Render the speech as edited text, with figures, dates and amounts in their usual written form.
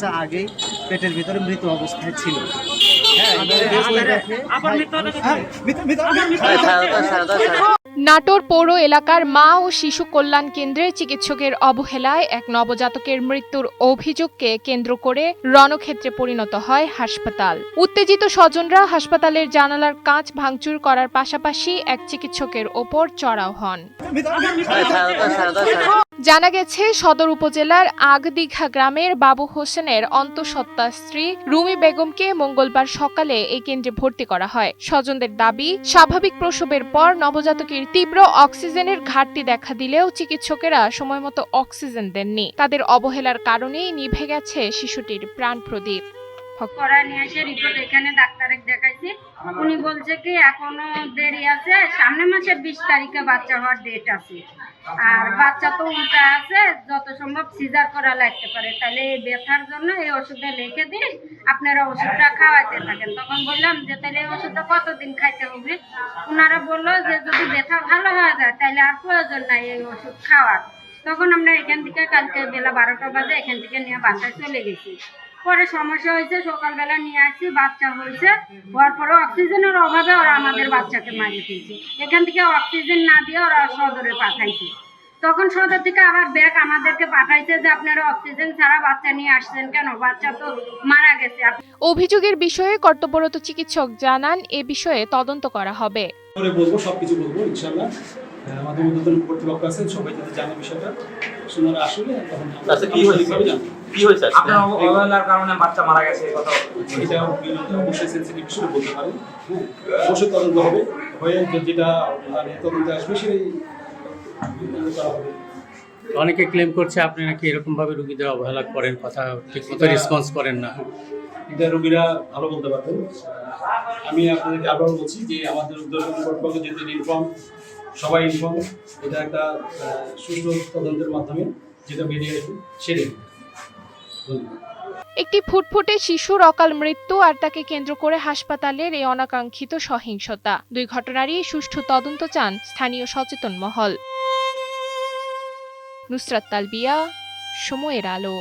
আগেই পেটের ভিতরে মৃত অবস্থায় ছিল। নাটোর পৌর এলাকার মা ও শিশু কল্যাণ কেন্দ্রের চিকিৎসকের অবহেলায় এক নবজাতকের মৃত্যুর অভিযোগকে কেন্দ্র করে রণক্ষেত্রে পরিণত হয় হাসপাতাল। উত্তেজিত স্বজনরা হাসপাতালের জানালার কাঁচ ভাঙচুর করার পাশাপাশি এক চিকিৎসকের ওপর চড়াও হন। জানা গেছে, সদর উপজেলার আগদিঘা গ্রামের বাবু হোসেনের অন্তঃসত্ত্বা স্ত্রী রুমি বেগমকে মঙ্গলবার সকালে এই কেন্দ্রে ভর্তি করা হয়। স্বজনদের দাবি, স্বাভাবিক প্রসবের পর নবজাতকের তীব্র অক্সিজেনের ঘাটতি দেখা দিলেও চিকিৎসকেরা সময়মতো অক্সিজেন দেননি। তাদের অবহেলার কারণেই নিভে গেছে শিশুটির প্রাণ প্রদীপ। রিপোর্ট এখানে ডাক্তারকে দেখাইছি, উনি বলছে কি এখনো দেরি আছে, সামনের মাসের 20 তারিখে বাচ্চা হওয়ার ডেট আছে, আর বাচ্চা তো উল্টা আছে, যত সম্ভব সিজার করা লাগতে পারে, তাহলে এই ব্যথার জন্য এই ওষুধটা লিখে দিই, আপনারা ওষুধটা খাওয়াইতে থাকেন। তখন বললাম যে তাহলে এই ওষুধটা কতদিন খাইতে হবে? ওনারা বললো যে যদি ব্যথা ভালো হয়ে যায় তাহলে আর প্রয়োজন নাই এই ওষুধ খাওয়ার। তখন আমরা এখান থেকে কালকে বেলা 12টা বাজে এখান থেকে নিয়ে বাসায় চলে গেছি। পরে সমস্যা হয়েছে, সকালবেলা নিয়ে আসছি, বাচ্চা হয়েছে, হওয়ার পরে অক্সিজেনের অভাবে ওরা আমাদের বাচ্চাকে মারিয়ে ফেলছে। এখান থেকে অক্সিজেন না দিয়ে ওরা সদরে পাঠাইছে। তখন সদর থেকে আবার ব্যাগ আমাদেরকে পাঠাইছে যে আপনারা অক্সিজেন ছাড়া বাচ্চা নিয়ে আসছেন কেন, বাচ্চা তো মারা গেছে। অভিযোগের বিষয়ে কর্তব্যরত চিকিৎসক জানান, এ বিষয়ে তদন্ত করা হবে। সবকিছু বলবো ইনশাআল্লাহ। আমাদের উদ্বোধন কর্তৃপক্ষ আছে, সবাই যদি জানে বিষয়টা, শোনারা আসলে তখন কি হয়েছে আপনার অবহেলার কারণে বাচ্চা মারা গেছে এই কথা এটা অবশ্যই সেনসিটিভ বিষয় বলতে পারেন। অবশ্যই তদন্ত হবে, হয়ে যেটা মানে তদন্তে আসবে সেটাই করা হবে। অনেকে ক্লেম করছে আপনি নাকি এরকম ভাবে রোগীদের অবহেলা করেন, কথা ঠিকমতো রেসপন্স করেন না। এটা রোগীরা ভালো বলতে পারবেন। আমি আপনাদেরকে আবার বলছি যে আমাদের উদ্বোধন কর্তৃপক্ষ যেহেতু ইনফর্ম, সবাই ইনফর্ম, এটা একটা সুষ্ঠু তদন্তের মাধ্যমে যেটা বেরিয়ে আসবে সেটাই। একটি ফুটফুটে শিশুর অকাল মৃত্যু আর তাকে কেন্দ্র করে হাসপাতালের এই অনাকাঙ্ক্ষিত সহিংসতা, দুই ঘটনারই সুষ্ঠু তদন্ত চান স্থানীয় সচেতন মহল। নুসরাত তালবিয়া, সময়ের আলো।